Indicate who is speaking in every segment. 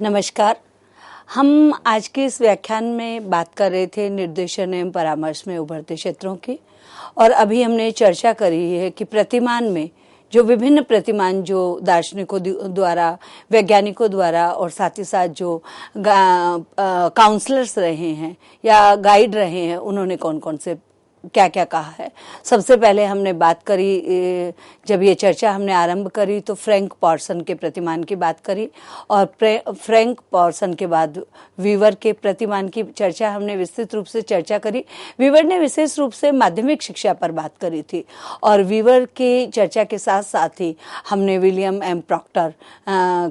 Speaker 1: नमस्कार। हम आज के इस व्याख्यान में बात कर रहे थे निर्देशन एवं परामर्श में उभरते क्षेत्रों की, और अभी हमने चर्चा करी है कि प्रतिमान में जो विभिन्न प्रतिमान जो दार्शनिकों द्वारा, वैज्ञानिकों द्वारा और साथ ही साथ जो काउंसलर्स रहे हैं या गाइड रहे हैं, उन्होंने कौन कौन से क्या क्या कहा है। सबसे पहले हमने बात करी, जब ये चर्चा हमने आरंभ करी तो फ्रैंक पॉर्सन के प्रतिमान की बात करी, और फ्रैंक पॉर्सन के बाद वीवर के प्रतिमान की चर्चा हमने विस्तृत रूप से चर्चा करी। वीवर ने विशेष रूप से माध्यमिक शिक्षा पर बात करी थी, और वीवर की चर्चा के साथ साथ ही हमने विलियम एम प्रॉक्टर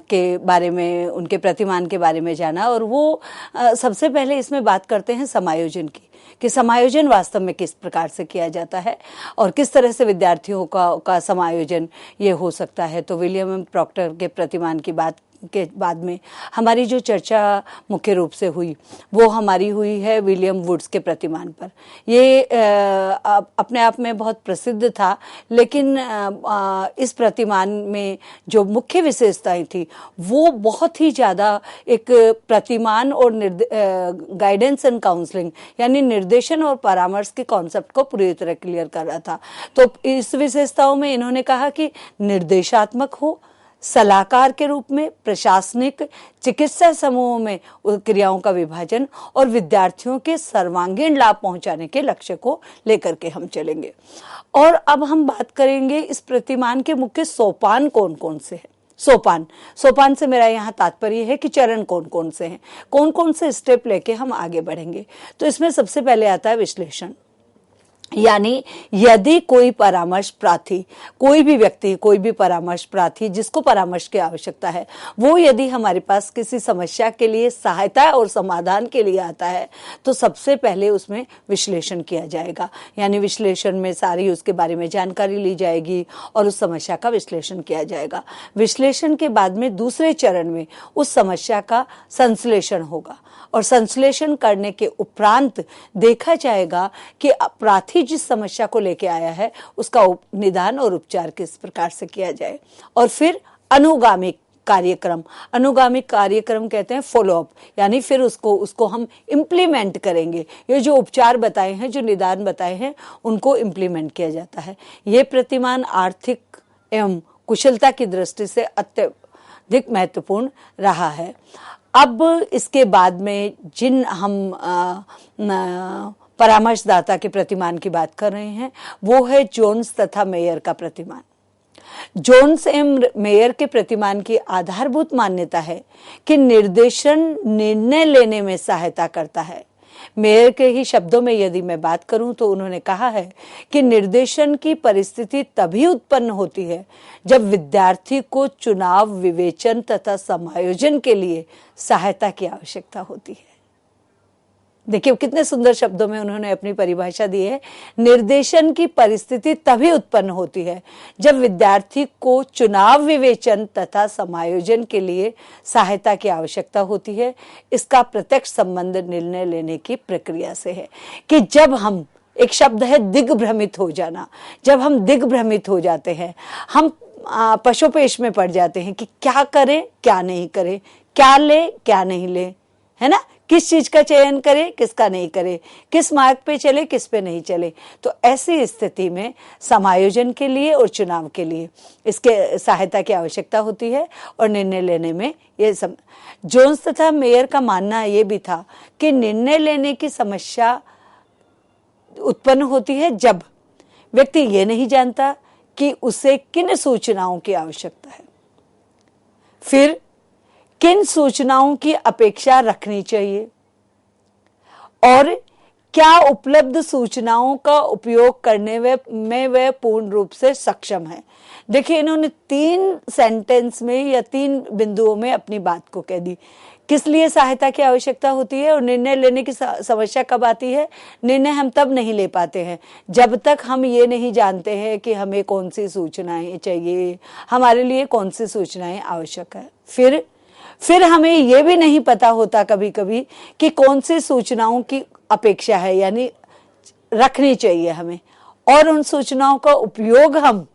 Speaker 1: के बारे में, उनके प्रतिमान के बारे में जाना। और वो सबसे पहले इसमें बात करते हैं समायोजन की, कि समायोजन वास्तव में किस प्रकार से किया जाता है और किस तरह से विद्यार्थियों का समायोजन ये हो सकता है। तो विलियम एम प्रॉक्टर के प्रतिमान की बात के बाद में हमारी जो चर्चा मुख्य रूप से हुई वो हमारी हुई है विलियम वुड्स के प्रतिमान पर। ये अपने आप में बहुत प्रसिद्ध था, लेकिन इस प्रतिमान में जो मुख्य विशेषताएं थी वो बहुत ही ज़्यादा एक प्रतिमान और गाइडेंस एंड काउंसलिंग यानी निर्देशन और परामर्श के कॉन्सेप्ट को पूरी तरह क्लियर कर रहा था। तो इस विशेषताओं में इन्होंने कहा कि निर्देशात्मक हो, सलाहकार के रूप में, प्रशासनिक, चिकित्सा समूहों में क्रियाओं का विभाजन और विद्यार्थियों के सर्वांगीण लाभ पहुंचाने के लक्ष्य को लेकर के हम चलेंगे। और अब हम बात करेंगे इस प्रतिमान के मुख्य सोपान कौन कौन से हैं। सोपान से मेरा यहाँ तात्पर्य है कि चरण कौन कौन से हैं, कौन कौन से स्टेप लेके हम आगे बढ़ेंगे। तो इसमें सबसे पहले आता है विश्लेषण, यानी यदि कोई परामर्श प्रार्थी, कोई भी व्यक्ति, कोई भी परामर्श प्रार्थी जिसको परामर्श की आवश्यकता है, वो यदि हमारे पास किसी समस्या के लिए सहायता और समाधान के लिए आता है तो सबसे पहले उसमें विश्लेषण किया जाएगा। यानी विश्लेषण में सारी उसके बारे में जानकारी ली जाएगी और उस समस्या का विश्लेषण किया जाएगा। विश्लेषण के बाद में दूसरे चरण में उस समस्या का संश्लेषण होगा, और संश्लेषण करने के उपरांत देखा जाएगा कि प्रार्थी जिस समस्या को लेके आया है उसका निदान और उपचार किस प्रकार से किया जाए। और फिर अनुगामी कार्यक्रम कहते हैं फॉलोअप, यानी फिर उसको हम इम्प्लीमेंट करेंगे। ये जो उपचार बताए हैं, जो निदान बताए हैं, उनको इम्प्लीमेंट किया जाता है। ये प्रतिमान आर्थिक एवं कुशलता की दृष्टि से अत्यधिक महत्वपूर्ण रहा है। अब इसके बाद में जिन हम परामर्शदाता के प्रतिमान की बात कर रहे हैं वो है जोन्स तथा मेयर का प्रतिमान। जोन्स एवं मेयर के प्रतिमान की आधारभूत मान्यता है कि निर्देशन निर्णय लेने में सहायता करता है। मेयर के ही शब्दों में यदि मैं बात करूं तो उन्होंने कहा है कि निर्देशन की परिस्थिति तभी उत्पन्न होती है जब विद्यार्थी को चुनाव, विवेचन तथा समायोजन के लिए सहायता की आवश्यकता होती है। देखिए कितने सुंदर शब्दों में उन्होंने अपनी परिभाषा दी है। निर्देशन की परिस्थिति तभी उत्पन्न होती है जब विद्यार्थी को चुनाव, विवेचन तथा समायोजन के लिए सहायता की आवश्यकता होती है। इसका प्रत्यक्ष संबंध निर्णय लेने की प्रक्रिया से है कि जब हम, एक शब्द है दिग्भ्रमित हो जाना, जब हम दिग्भ्रमित हो जाते हैं, हम पशोपेश में पड़ जाते हैं कि क्या करें क्या नहीं करें, क्या ले क्या नहीं ले, है ना, किस चीज का चयन करें किसका नहीं करें, किस मार्ग पे चले किस पे नहीं चले। तो ऐसी स्थिति में समायोजन के लिए और चुनाव के लिए इसके सहायता की आवश्यकता होती है, और निर्णय लेने में ये जोन्स तथा मेयर का मानना ये भी था कि निर्णय लेने की समस्या उत्पन्न होती है जब व्यक्ति ये नहीं जानता कि उसे किन सूचनाओं की आवश्यकता है, फिर किन सूचनाओं की अपेक्षा रखनी चाहिए, और क्या उपलब्ध सूचनाओं का उपयोग करने में वह पूर्ण रूप से सक्षम है। देखिए इन्होंने 3 सेंटेंस में या 3 बिंदुओं में अपनी बात को कह दी। किस लिए सहायता की आवश्यकता होती है और निर्णय लेने की समस्या कब आती है। निर्णय हम तब नहीं ले पाते हैं जब तक हम ये नहीं जानते हैं कि हमें कौन सी सूचनाएं चाहिए, हमारे लिए कौन सी सूचनाएं आवश्यक है। फिर हमें ये भी नहीं पता होता कभी कभी कि कौन सी सूचनाओं की अपेक्षा है, यानी रखनी चाहिए हमें, और उन सूचनाओं का उपयोग हम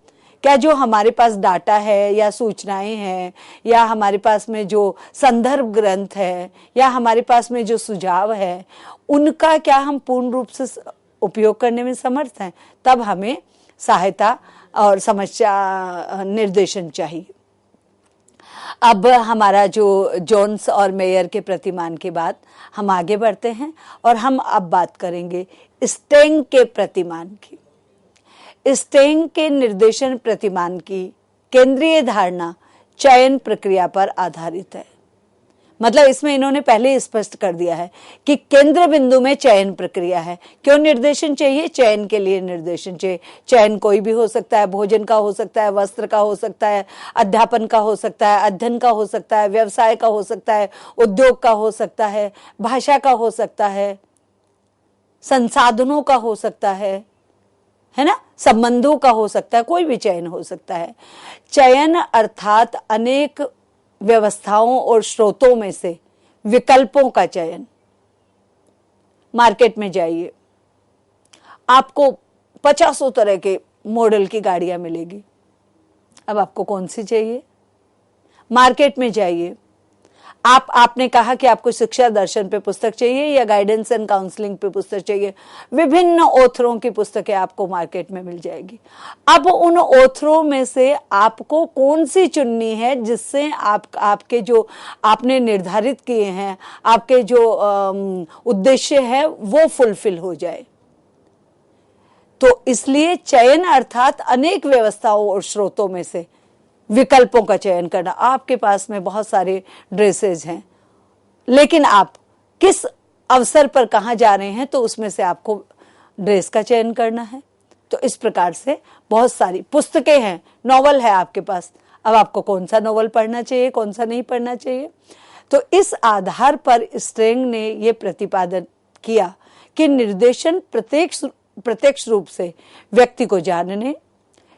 Speaker 1: क्या जो हमारे पास डाटा है या सूचनाएं हैं या हमारे पास में जो संदर्भ ग्रंथ है या हमारे पास में जो सुझाव है, उनका क्या हम पूर्ण रूप से उपयोग करने में समर्थ हैं? तब हमें सहायता और समस्या निर्देशन चाहिए। अब हमारा जो जोन्स और मेयर के प्रतिमान के बाद हम आगे बढ़ते हैं और हम अब बात करेंगे स्टेंग के प्रतिमान की। स्टेंग के निर्देशन प्रतिमान की केंद्रीय धारणा चयन प्रक्रिया पर आधारित है। मतलब इसमें इन्होंने पहले स्पष्ट कर दिया है कि केंद्र बिंदु में चयन प्रक्रिया है। क्यों निर्देशन चाहिए? चयन के लिए निर्देशन चाहिए। चयन कोई भी हो सकता है, भोजन का हो सकता है, वस्त्र का हो सकता है, अध्यापन का हो सकता है, अध्ययन का हो सकता है, व्यवसाय का हो सकता है, उद्योग का हो सकता है, भाषा का हो सकता है, संसाधनों का हो सकता है ना, संबंधों का हो सकता है, कोई भी चयन हो सकता है। चयन अर्थात अनेक व्यवस्थाओं और स्रोतों में से विकल्पों का चयन। मार्केट में जाइए, आपको 50 तरह के मॉडल की गाड़ियां मिलेगी। अब आपको कौन सी चाहिए? मार्केट में जाइए, आपने कहा कि आपको शिक्षा दर्शन पे पुस्तक चाहिए या गाइडेंस एंड काउंसलिंग पे पुस्तक चाहिए। विभिन्न ऑथरों की पुस्तकें आपको मार्केट में मिल जाएगी। अब उन ऑथरों में से आपको कौन सी चुननी है जिससे आपके जो आपने निर्धारित किए हैं, आपके जो उद्देश्य है वो फुलफिल हो जाए। तो इसलिए चयन अर्थात अनेक व्यवस्थाओं और स्रोतों में से विकल्पों का चयन करना। आपके पास में बहुत सारे ड्रेसेज हैं, लेकिन आप किस अवसर पर कहाँ जा रहे हैं तो उसमें से आपको ड्रेस का चयन करना है। तो इस प्रकार से बहुत सारी पुस्तकें हैं, नॉवल है आपके पास। अब आपको कौन सा नॉवल पढ़ना चाहिए, कौन सा नहीं पढ़ना चाहिए। तो इस आधार पर स्टेंग ने यह प्रतिपादन किया कि निर्देशन प्रत्यक्ष रूप से व्यक्ति को जानने,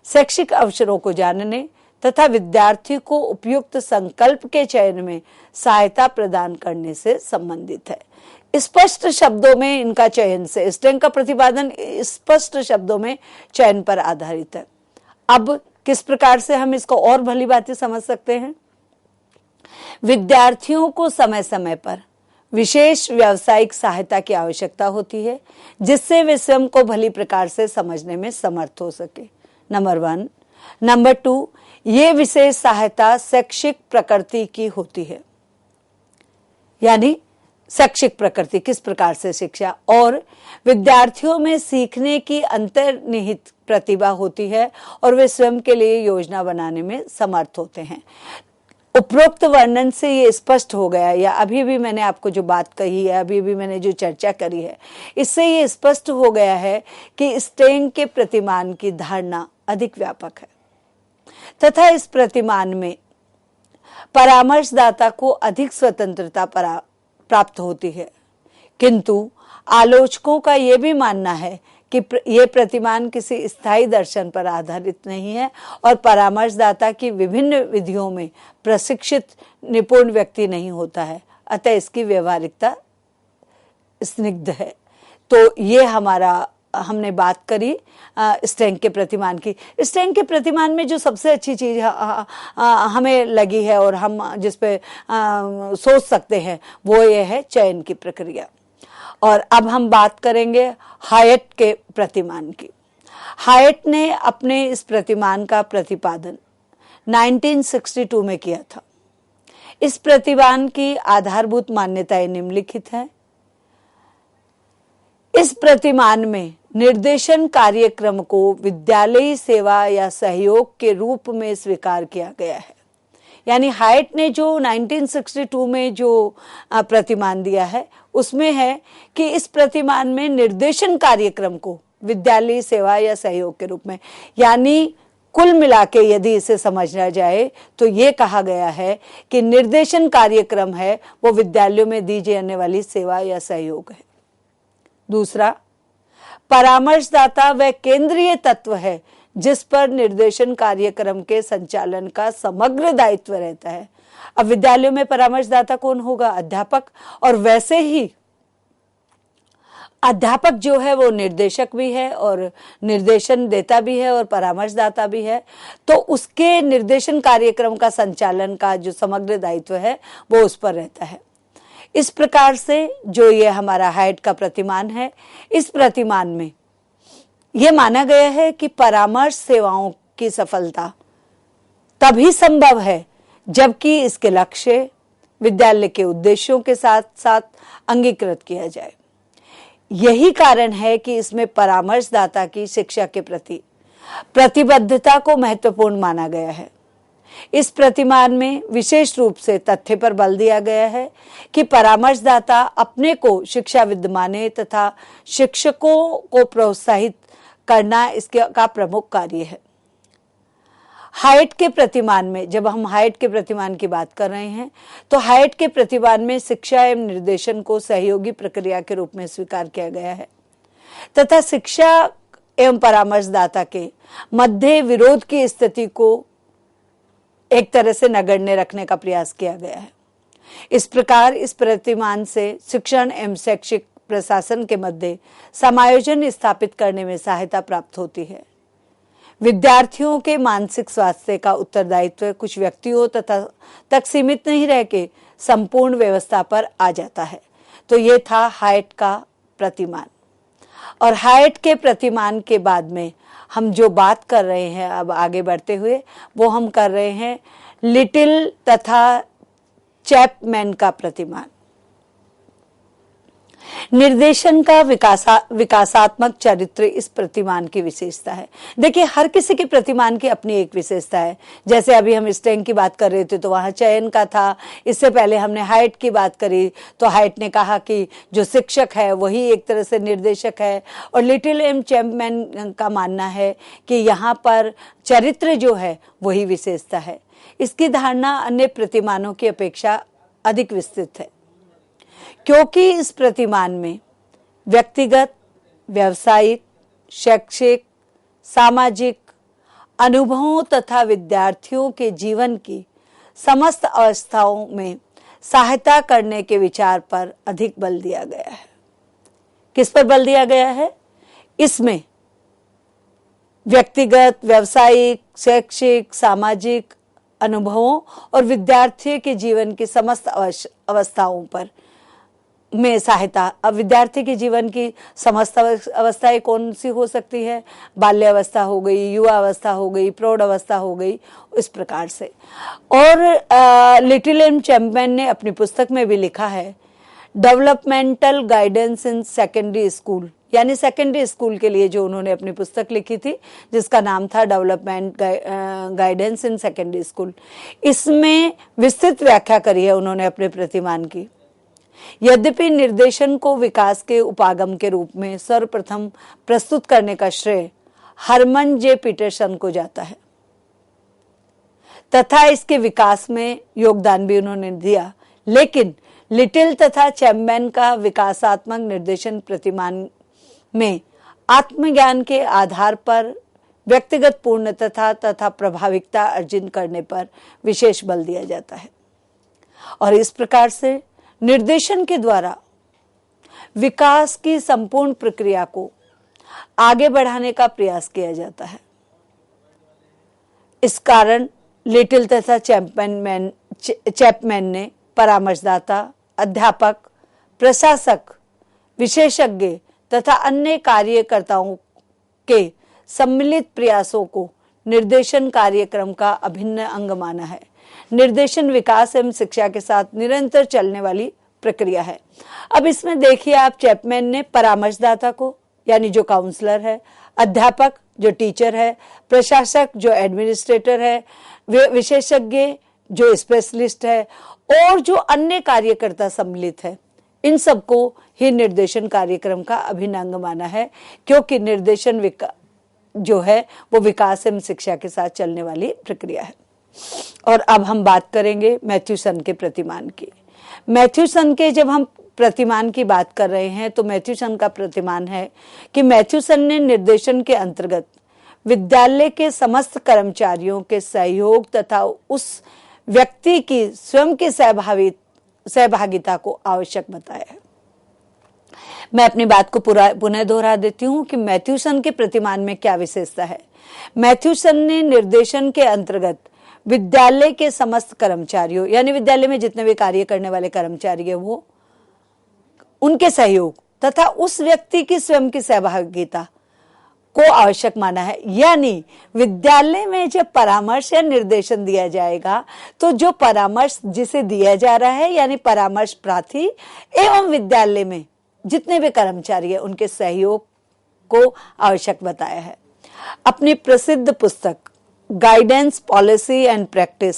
Speaker 1: शैक्षिक अवसरों को जानने तथा विद्यार्थी को उपयुक्त संकल्प के चयन में सहायता प्रदान करने से संबंधित है। स्पष्ट शब्दों में इनका चयन से स्टेंग का प्रतिपादन स्पष्ट शब्दों में चयन पर आधारित है। अब किस प्रकार से हम इसको और भली भांति समझ सकते हैं? विद्यार्थियों को समय समय पर विशेष व्यावसायिक सहायता की आवश्यकता होती है जिससे वे स्वयं को भली प्रकार से समझने में समर्थ हो सके। नंबर 1। नंबर 2, ये विशेष सहायता शैक्षिक प्रकृति की होती है। यानी शैक्षिक प्रकृति, किस प्रकार से शिक्षा और विद्यार्थियों में सीखने की अंतर्निहित प्रतिभा होती है और वे स्वयं के लिए योजना बनाने में समर्थ होते हैं। उपरोक्त वर्णन से ये स्पष्ट हो गया, या अभी भी मैंने आपको जो बात कही है, अभी भी मैंने जो चर्चा करी है, इससे ये स्पष्ट हो गया है कि स्टेंग के प्रतिमान की धारणा अधिक व्यापक है तथा इस प्रतिमान में परामर्शदाता को अधिक स्वतंत्रता प्राप्त होती है। किंतु आलोचकों का यह भी मानना है कि यह प्रतिमान किसी स्थायी दर्शन पर आधारित नहीं है और परामर्शदाता की विभिन्न विधियों में प्रशिक्षित निपुण व्यक्ति नहीं होता है, अतः इसकी व्यवहारिकता स्निग्ध है। तो ये हमने बात करी स्टेंग के प्रतिमान की। स्टेंग के प्रतिमान में जो सबसे अच्छी चीज हमें लगी है और हम जिस पे सोच सकते हैं वो ये है चयन की प्रक्रिया। और अब हम बात करेंगे हायट के प्रतिमान की। हायट ने अपने इस प्रतिमान का प्रतिपादन 1962 में किया था। इस प्रतिमान की आधारभूत मान्यताएं निम्नलिखित हैं। इस प्रतिमान में निर्देशन कार्यक्रम को विद्यालयी सेवा या सहयोग के रूप में स्वीकार किया गया है। यानी हायट ने जो 1962 में जो प्रतिमान दिया है उसमें है कि इस प्रतिमान में निर्देशन कार्यक्रम को विद्यालयी सेवा या सहयोग के रूप में, यानी कुल मिला के यदि इसे समझना जाए तो ये कहा गया है कि निर्देशन कार्यक्रम है वो विद्यालयों में दी जाने वाली सेवा या सहयोग है। दूसरा, परामर्शदाता वह केंद्रीय तत्व है जिस पर निर्देशन कार्यक्रम के संचालन का समग्र दायित्व रहता है। अब विद्यालयों में परामर्शदाता कौन होगा? अध्यापक। और वैसे ही अध्यापक जो है वो निर्देशक भी है और निर्देशन देता भी है और परामर्शदाता भी है, तो उसके निर्देशन कार्यक्रम का संचालन का जो समग्र दायित्व है वो उस पर रहता है। इस प्रकार से जो ये हमारा हाइट का प्रतिमान है, इस प्रतिमान में ये माना गया है कि परामर्श सेवाओं की सफलता तभी संभव है जबकि इसके लक्ष्य विद्यालय के उद्देश्यों के साथ साथ अंगीकृत किया जाए। यही कारण है कि इसमें परामर्शदाता की शिक्षा के प्रति प्रतिबद्धता को महत्वपूर्ण माना गया है। इस प्रतिमान में विशेष रूप से तथ्य पर बल दिया गया है कि परामर्शदाता अपने को शिक्षाविद माने तथा शिक्षकों को प्रोत्साहित करना इसका प्रमुख कार्य है। हाइट के प्रतिमान में, जब हम हाइट के प्रतिमान की बात कर रहे हैं, तो हाइट के प्रतिमान में शिक्षा एवं निर्देशन को सहयोगी प्रक्रिया के रूप में स्वीकार किया गया है तथा शिक्षा एवं परामर्शदाता के मध्य विरोध की स्थिति को एक तरह से नगण्य रखने का प्रयास किया गया है। इस प्रकार इस प्रतिमान से शिक्षण एवं शैक्षिक प्रशासन के मध्य समायोजन स्थापित करने में सहायता प्राप्त होती है। विद्यार्थियों के मानसिक स्वास्थ्य का उत्तरदायित्व कुछ व्यक्तियों तक सीमित नहीं रह के संपूर्ण व्यवस्था पर आ जाता है। तो ये था हाइट का प्रतिमान। और हाइट के प्रतिमान के बाद में हम जो बात कर रहे हैं अब आगे बढ़ते हुए, वो हम कर रहे हैं लिटिल तथा चैपमैन का प्रतिमान। निर्देशन का विकासात्मक चरित्र इस प्रतिमान की विशेषता है। देखिए, हर किसी के प्रतिमान की अपनी एक विशेषता है। जैसे अभी हम स्टेंग की बात कर रहे थे तो वहां चयन का था, इससे पहले हमने हाइट की बात करी तो हाइट ने कहा कि जो शिक्षक है वही एक तरह से निर्देशक है, और लिटिल एम चैपमैन का मानना है कि यहाँ पर चरित्र जो है वही विशेषता है। इसकी धारणा अन्य प्रतिमानों की अपेक्षा अधिक विस्तृत है क्योंकि इस प्रतिमान में व्यक्तिगत, व्यावसायिक, शैक्षिक, सामाजिक अनुभवों तथा विद्यार्थियों के जीवन की समस्त अवस्थाओं में सहायता करने के विचार पर अधिक बल दिया गया है। किस पर बल दिया गया है? इसमें व्यक्तिगत, व्यावसायिक, शैक्षिक, सामाजिक अनुभवों और विद्यार्थी के जीवन की समस्त अवस्थाओं पर में सहायता। अब विद्यार्थी के जीवन की समस्त अवस्थाएं कौन सी हो सकती है? बाल्यावस्था हो गई, युवा अवस्था हो गई, प्रौढ़ अवस्था हो गई, इस प्रकार से। और लिटिल एम चैपमैन ने अपनी पुस्तक में भी लिखा है developmental guidance in secondary school, यानी सेकेंडरी स्कूल के लिए जो उन्होंने अपनी पुस्तक लिखी थी जिसका नाम था development guidance in secondary school. इसमें विस्तृत व्याख्या करी है उन्होंने अपने प्रतिमान की। यद्यपि निर्देशन को विकास के उपागम के रूप में सर्वप्रथम प्रस्तुत करने का श्रेय हरमन जे पीटरसन को जाता है तथा इसके विकास में योगदान भी उन्होंने दिया, लेकिन लिटिल तथा चैपमैन का विकासात्मक निर्देशन प्रतिमान में आत्मज्ञान के आधार पर व्यक्तिगत पूर्णता तथा प्रभाविकता अर्जित करने पर विशेष बल दिया जाता है। और इस प्रकार से निर्देशन के द्वारा विकास की संपूर्ण प्रक्रिया को आगे बढ़ाने का प्रयास किया जाता है। इस कारण लिटिल तथा चैपमैन ने परामर्शदाता, अध्यापक, प्रशासक, विशेषज्ञ तथा अन्य कार्यकर्ताओं के सम्मिलित प्रयासों को निर्देशन कार्यक्रम का अभिन्न अंग माना है। निर्देशन विकास एवं शिक्षा के साथ निरंतर चलने वाली प्रक्रिया है। अब इसमें देखिए आप, चैपमैन ने परामर्शदाता को यानी जो काउंसलर है, अध्यापक जो टीचर है, प्रशासक जो एडमिनिस्ट्रेटर है, विशेषज्ञ जो स्पेशलिस्ट है और जो अन्य कार्यकर्ता सम्मिलित है, इन सबको ही निर्देशन कार्यक्रम का अभिन्न अंग माना है क्योंकि निर्देशन जो है वो विकास एवं शिक्षा के साथ चलने वाली प्रक्रिया है। और अब हम बात करेंगे मैथ्यूसन के प्रतिमान की। मैथ्यूसन के जब हम प्रतिमान की बात कर रहे हैं तो मैथ्यूसन का प्रतिमान है कि मैथ्यूसन ने निर्देशन के अंतर्गत विद्यालय के समस्त कर्मचारियों के सहयोग तथा उस व्यक्ति की स्वयं की सहभागिता को आवश्यक बताया है। मैं अपनी बात को पुनः दोहरा देती हूं कि मैथ्यूसन के प्रतिमान में क्या विशेषता है। मैथ्यूसन ने निर्देशन के अंतर्गत विद्यालय के समस्त कर्मचारियों, यानी विद्यालय में जितने भी कार्य करने वाले कर्मचारी है, वो उनके सहयोग तथा उस व्यक्ति की स्वयं की सहभागिता को आवश्यक माना है। यानी विद्यालय में जब परामर्श या निर्देशन दिया जाएगा तो जो परामर्श जिसे दिया जा रहा है, यानी परामर्श प्रार्थी एवं विद्यालय में जितने भी कर्मचारी है, उनके सहयोग को आवश्यक बताया है। अपनी प्रसिद्ध पुस्तक गाइडेंस पॉलिसी एंड प्रैक्टिस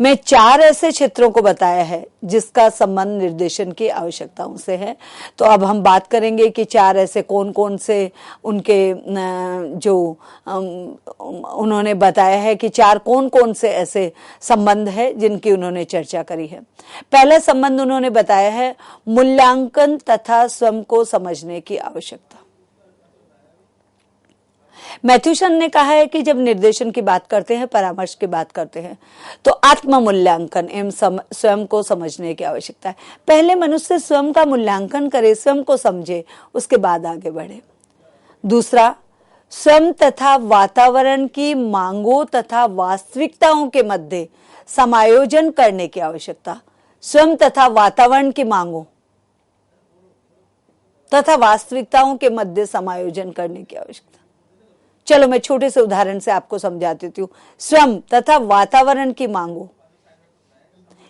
Speaker 1: में 4 ऐसे क्षेत्रों को बताया है जिसका संबंध निर्देशन की आवश्यकताओं से है। तो अब हम बात करेंगे कि 4 ऐसे कौन कौन से उनके जो उन्होंने बताया है कि 4 कौन कौन से ऐसे संबंध है जिनकी उन्होंने चर्चा करी है। पहला संबंध उन्होंने बताया है मूल्यांकन तथा स्वयं को समझने की आवश्यकता। मैथ्यूसन ने कहा है कि जब निर्देशन की बात करते हैं, परामर्श की बात करते हैं, तो आत्म मूल्यांकन एवं स्वयं को समझने की आवश्यकता है। पहले मनुष्य स्वयं का मूल्यांकन करे, स्वयं को समझे, उसके बाद आगे बढ़े। दूसरा, स्वयं तथा वातावरण की मांगों तथा वास्तविकताओं के मध्य समायोजन करने की आवश्यकता। स्वयं तथा वातावरण की मांगों तथा वास्तविकताओं के मध्य समायोजन करने की आवश्यकता। चलो मैं छोटे से उदाहरण से आपको समझा देती हूँ। स्वयं तथा वातावरण की मांगों,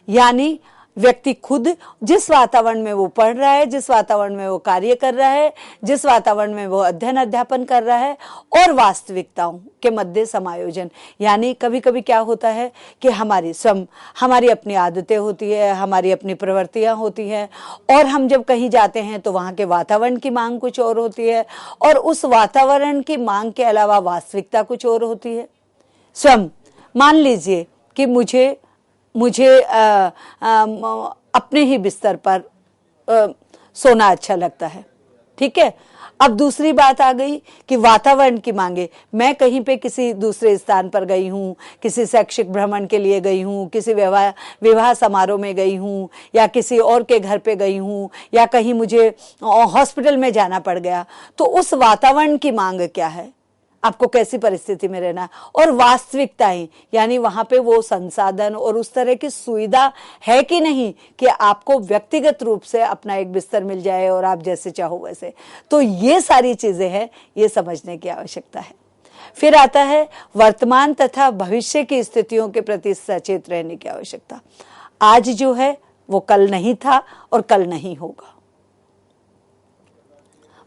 Speaker 1: यानी व्यक्ति खुद जिस वातावरण में वो पढ़ रहा है, जिस वातावरण में वो कार्य कर रहा है, जिस वातावरण में वो अध्ययन अध्यापन कर रहा है, और वास्तविकताओं के मध्य समायोजन। यानी कभी कभी क्या होता है कि हमारी अपनी आदतें होती है, हमारी अपनी प्रवृत्तियां होती हैं, और हम जब कहीं जाते हैं तो वहां के वातावरण की मांग कुछ और होती है, और उस वातावरण की मांग के अलावा वास्तविकता कुछ और होती है। स्वयं मान लीजिए कि मुझे अपने ही बिस्तर पर सोना अच्छा लगता है, ठीक है। अब दूसरी बात आ गई कि वातावरण की मांगे। मैं कहीं पे किसी दूसरे स्थान पर गई हूँ, किसी शैक्षिक भ्रमण के लिए गई हूँ, किसी विवाह समारोह में गई हूँ, या किसी और के घर पे गई हूँ, या कहीं मुझे हॉस्पिटल में जाना पड़ गया, तो उस वातावरण की मांग क्या है, आपको कैसी परिस्थिति में रहना, और वास्तविकताएं, यानी वहां पे वो संसाधन और उस तरह की सुविधा है कि नहीं कि आपको व्यक्तिगत रूप से अपना एक बिस्तर मिल जाए और आप जैसे चाहो वैसे। तो ये सारी चीजें हैं, ये समझने की आवश्यकता है। फिर आता है वर्तमान तथा भविष्य की स्थितियों के प्रति सचेत रहने की आवश्यकता। आज जो है वो कल नहीं था और कल नहीं होगा।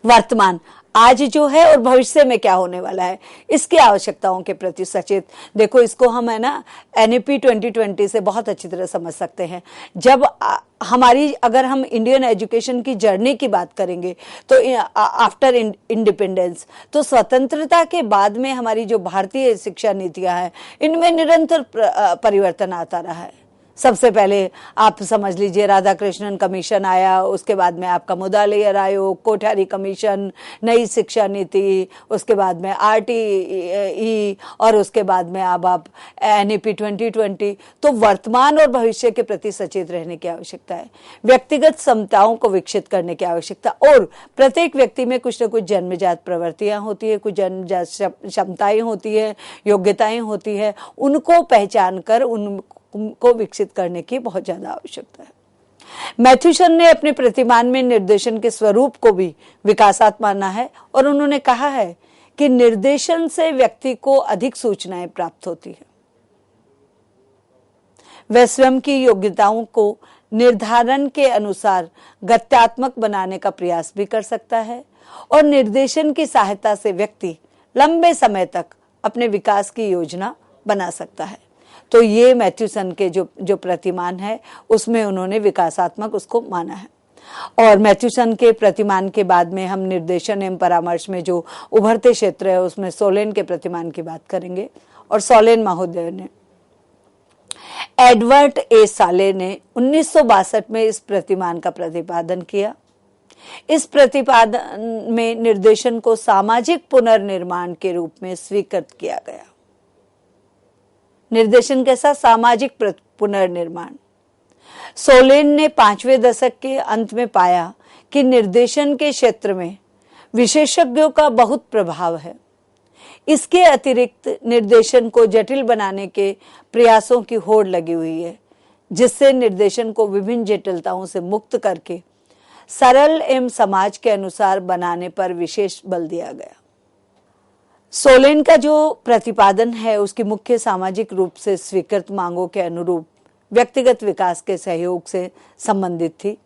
Speaker 1: वर्तमान आज जो है और भविष्य में क्या होने वाला है, इसकी आवश्यकताओं के प्रति सचेत। देखो, इसको हम है ना NEP 2020 से बहुत अच्छी तरह समझ सकते हैं। जब अगर हम इंडियन एजुकेशन की जर्नी की बात करेंगे तो आफ्टर इंडिपेंडेंस, तो स्वतंत्रता के बाद में हमारी जो भारतीय शिक्षा नीतियां हैं, इनमें निरंतर परिवर्तन आता रहा है। सबसे पहले आप समझ लीजिए राधाकृष्णन कमीशन आया, उसके बाद में आपका मुदालियर आयोग, कोठारी कमीशन, नई शिक्षा नीति, उसके बाद में RTE, और उसके बाद में अब आप NEP 2020। तो वर्तमान और भविष्य के प्रति सचेत रहने की आवश्यकता है। व्यक्तिगत क्षमताओं को विकसित करने की आवश्यकता, और प्रत्येक व्यक्ति में कुछ न कुछ जन्मजात प्रवृत्तियां होती है, कुछ जन्मजात क्षमताएं होती है, योग्यताएं होती है, उनको पहचान कर उनको विकसित करने की बहुत ज्यादा आवश्यकता है। मैथ्यूसन ने अपने प्रतिमान में निर्देशन के स्वरूप को भी विकासात्मक माना है, और उन्होंने कहा है कि निर्देशन से व्यक्ति को अधिक सूचनाएं प्राप्त होती है। वह स्वयं की योग्यताओं को निर्धारण के अनुसार गत्यात्मक बनाने का प्रयास भी कर सकता है, और निर्देशन की सहायता से व्यक्ति लंबे समय तक अपने विकास की योजना बना सकता है। तो ये मैथ्यूसन के जो प्रतिमान है उसमें उन्होंने विकासात्मक उसको माना है। और मैथ्यूसन के प्रतिमान के बाद में हम निर्देशन एवं परामर्श में जो उभरते क्षेत्र है उसमें सोलेन के प्रतिमान की बात करेंगे। और सोलेन महोदय ने, एडवर्ड ए साले ने 1962 में इस प्रतिमान का प्रतिपादन किया। इस प्रतिपादन में निर्देशन को सामाजिक पुनर्निर्माण के रूप में स्वीकृत किया गया। निर्देशन कैसा? सामाजिक पुनर्निर्माण। सोलेन ने 5वें दशक के अंत में पाया कि निर्देशन के क्षेत्र में विशेषज्ञों का बहुत प्रभाव है। इसके अतिरिक्त निर्देशन को जटिल बनाने के प्रयासों की होड़ लगी हुई है, जिससे निर्देशन को विभिन्न जटिलताओं से मुक्त करके सरल एवं समाज के अनुसार बनाने पर विशेष बल दिया गया। सोलेन का जो प्रतिपादन है उसकी मुख्य सामाजिक रूप से स्वीकृत मांगों के अनुरूप व्यक्तिगत विकास के सहयोग से संबंधित थी।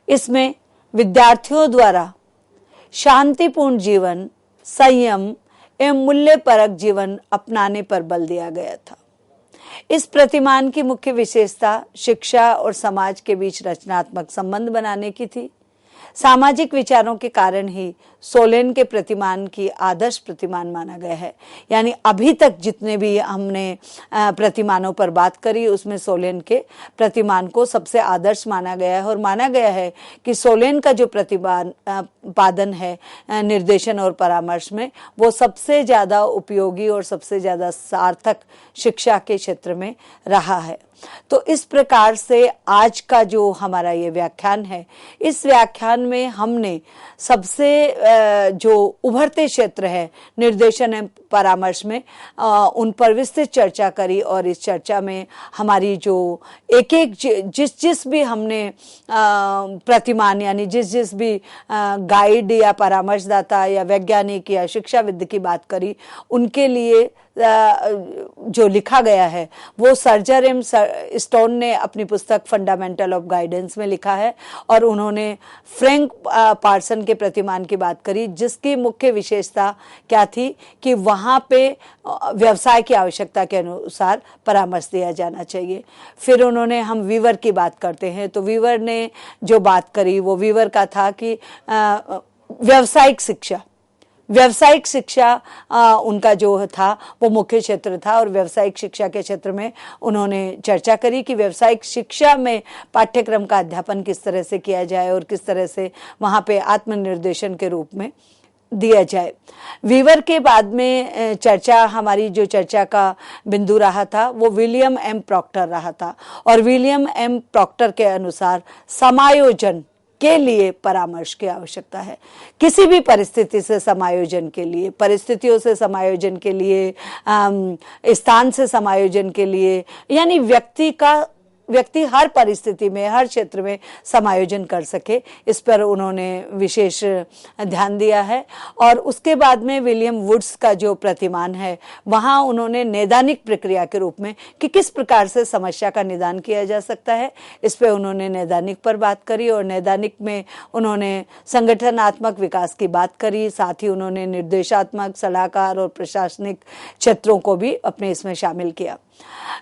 Speaker 1: इसमें विद्यार्थियों द्वारा शांतिपूर्ण जीवन, संयम एवं मूल्यपरक जीवन अपनाने पर बल दिया गया था। इस प्रतिमान की मुख्य विशेषता शिक्षा और समाज के बीच रचनात्मक संबंध बनाने की थी। सामाजिक विचारों के कारण ही सोलेन के प्रतिमान की आदर्श प्रतिमान माना गया है। यानी अभी तक जितने भी हमने प्रतिमानों पर बात करी उसमें सोलेन के प्रतिमान को सबसे आदर्श माना गया है और माना गया है कि सोलेन का जो प्रतिपादन है निर्देशन और परामर्श में वो सबसे ज़्यादा उपयोगी और सबसे ज़्यादा सार्थक शिक्षा के क्षेत्र में रहा है। तो इस प्रकार से आज का जो हमारा ये व्याख्यान है, इस व्याख्यान में हमने सबसे जो उभरते क्षेत्र है निर्देशन एवं परामर्श में उन पर विस्तृत चर्चा करी और इस चर्चा में हमारी जो एक जिस भी हमने प्रतिमान यानी जिस भी गाइड या परामर्शदाता या वैज्ञानिक या शिक्षाविद की बात करी उनके लिए जो लिखा गया है वो सर्जर एम स्टोन ने अपनी पुस्तक फंडामेंटल ऑफ गाइडेंस में लिखा है और उन्होंने फ्रैंक पार्सन के प्रतिमान की बात करी, जिसकी मुख्य विशेषता क्या थी कि वहाँ पे व्यवसाय की आवश्यकता के अनुसार परामर्श दिया जाना चाहिए। फिर उन्होंने हम वीवर की बात करते हैं तो वीवर ने जो बात करी वो वीवर का था कि व्यावसायिक शिक्षा उनका जो था वो मुख्य क्षेत्र था और व्यावसायिक शिक्षा के क्षेत्र में उन्होंने चर्चा करी कि व्यावसायिक शिक्षा में पाठ्यक्रम का अध्यापन किस तरह से किया जाए और किस तरह से वहाँ पे आत्मनिर्देशन के रूप में दिया जाए। वीवर के बाद में हमारी जो चर्चा का बिंदु रहा था वो विलियम एम प्रॉक्टर रहा था और विलियम एम प्रॉक्टर के अनुसार समायोजन के लिए परामर्श की आवश्यकता है। किसी भी परिस्थिति से समायोजन के लिए, परिस्थितियों से समायोजन के लिए, स्थान से समायोजन के लिए, यानी व्यक्ति हर परिस्थिति में हर क्षेत्र में समायोजन कर सके, इस पर उन्होंने विशेष ध्यान दिया है। और उसके बाद में विलियम वुड्स का जो प्रतिमान है वहाँ उन्होंने नैदानिक प्रक्रिया के रूप में कि किस प्रकार से समस्या का निदान किया जा सकता है, इस पर उन्होंने नैदानिक पर बात करी और नैदानिक में उन्होंने संगठनात्मक विकास की बात करी, साथ ही उन्होंने निर्देशात्मक, सलाहकार और प्रशासनिक क्षेत्रों को भी अपने इसमें शामिल किया।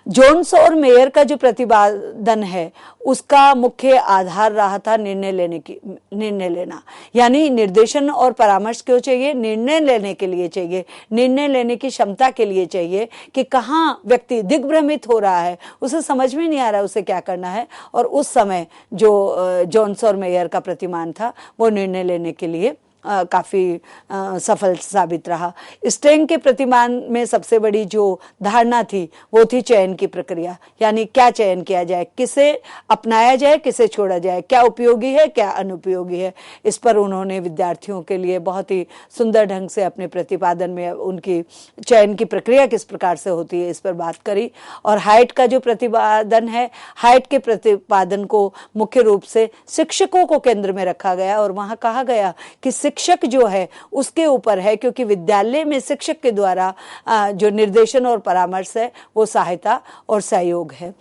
Speaker 1: जोन्स और मेयर का जो प्रतिपादन है उसका मुख्य आधार रहा था निर्णय लेना, यानी निर्देशन और परामर्श क्यों चाहिए? निर्णय लेने के लिए चाहिए, निर्णय लेने की क्षमता के लिए चाहिए कि कहाँ व्यक्ति दिग्भ्रमित हो रहा है, उसे समझ में नहीं आ रहा है उसे क्या करना है। और उस समय जो जोन्स और मेयर का प्रतिमान था वो निर्णय लेने के लिए काफ़ी सफल साबित रहा। स्टेंग के प्रतिमान में सबसे बड़ी जो धारणा थी वो थी चयन की प्रक्रिया, यानी क्या चयन किया जाए, किसे अपनाया जाए, किसे छोड़ा जाए, क्या उपयोगी है, क्या अनुपयोगी है। इस पर उन्होंने विद्यार्थियों के लिए बहुत ही सुंदर ढंग से अपने प्रतिपादन में उनकी चयन की प्रक्रिया किस प्रकार से होती है इस पर बात करी। और हाइट का जो प्रतिपादन है, हाइट के प्रतिपादन को मुख्य रूप से शिक्षकों को केंद्र में रखा गया और वहाँ कहा गया कि शिक्षक जो है उसके ऊपर है, क्योंकि विद्यालय में शिक्षक के द्वारा जो निर्देशन और परामर्श है वो सहायता और सहयोग है।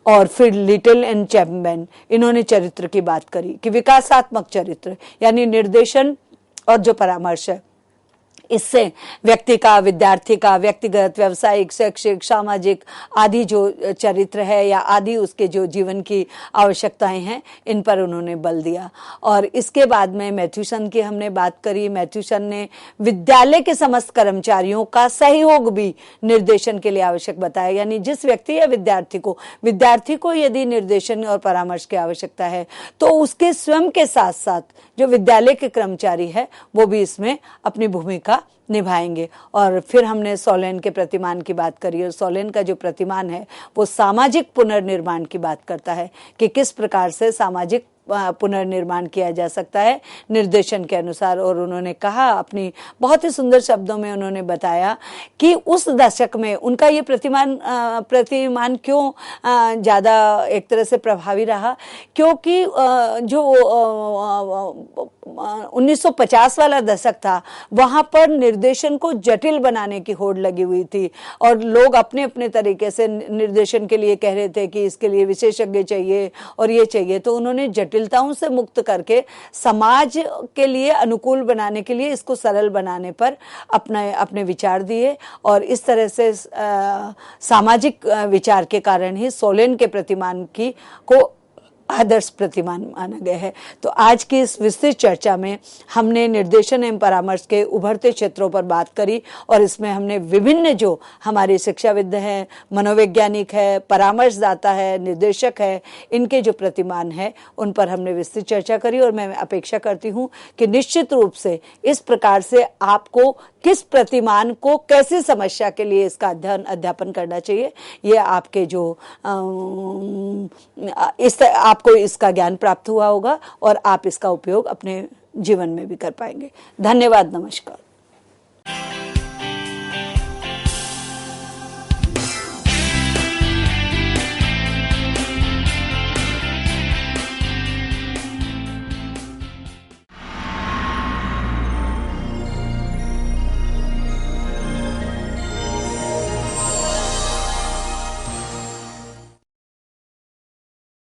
Speaker 1: और फिर लिटिल एंड चैपमैन, इन्होंने चरित्र की बात करी कि विकासात्मक चरित्र यानी निर्देशन और जो परामर्श है इससे व्यक्ति का, विद्यार्थी का व्यक्तिगत, व्यावसायिक, शैक्षिक, सामाजिक आदि जो चरित्र है या आदि उसके जो जीवन की आवश्यकताएं हैं इन पर उन्होंने बल दिया। और इसके बाद में मैथ्यूसन की हमने बात करी। मैथ्यूसन ने विद्यालय के समस्त कर्मचारियों का सहयोग भी निर्देशन के लिए आवश्यक बताया, यानी जिस व्यक्ति या विद्यार्थी को यदि निर्देशन और परामर्श की आवश्यकता है तो उसके स्वयं के साथ साथ जो विद्यालय के कर्मचारी है वो भी इसमें अपनी भूमिका निभाएंगे। और फिर हमने सोलेन के प्रतिमान की बात करी और सोलेन का जो प्रतिमान है वो सामाजिक पुनर्निर्माण की बात करता है कि किस प्रकार से सामाजिक पुनर्निर्माण किया जा सकता है निर्देशन के अनुसार। और उन्होंने कहा, अपनी बहुत ही सुंदर शब्दों में उन्होंने बताया कि उस दशक में उनका ये प्रतिमान क्यों ज़्यादा एक तरह से प्रभावी रहा, क्योंकि जो 1950 वाला दशक था वहाँ पर निर्देशन को जटिल बनाने की होड़ लगी हुई थी और लोग अपने अपने तरीके से निर्देशन के लिए कह रहे थे कि इसके लिए विशेषज्ञ चाहिए और ये चाहिए। तो उन्होंने जटिलताओं से मुक्त करके समाज के लिए अनुकूल बनाने के लिए, इसको सरल बनाने पर अपने विचार दिए और इस तरह से सामाजिक विचार के कारण ही सोलेन के प्रतिमान को आदर्श प्रतिमान माना गया है। तो आज की इस विस्तृत चर्चा में हमने निर्देशन एवं परामर्श के उभरते क्षेत्रों पर बात करी और इसमें हमने विभिन्न जो हमारे शिक्षाविद हैं, मनोवैज्ञानिक है, परामर्शदाता है, निर्देशक है, इनके जो प्रतिमान है उन पर हमने विस्तृत चर्चा करी। और मैं अपेक्षा करती हूँ कि निश्चित रूप से इस प्रकार से आपको किस प्रतिमान को कैसे समस्या के लिए इसका अध्यापन करना चाहिए, ये आपके जो आपको इसका ज्ञान प्राप्त हुआ होगा और आप इसका उपयोग अपने जीवन में भी कर पाएंगे। धन्यवाद, नमस्कार।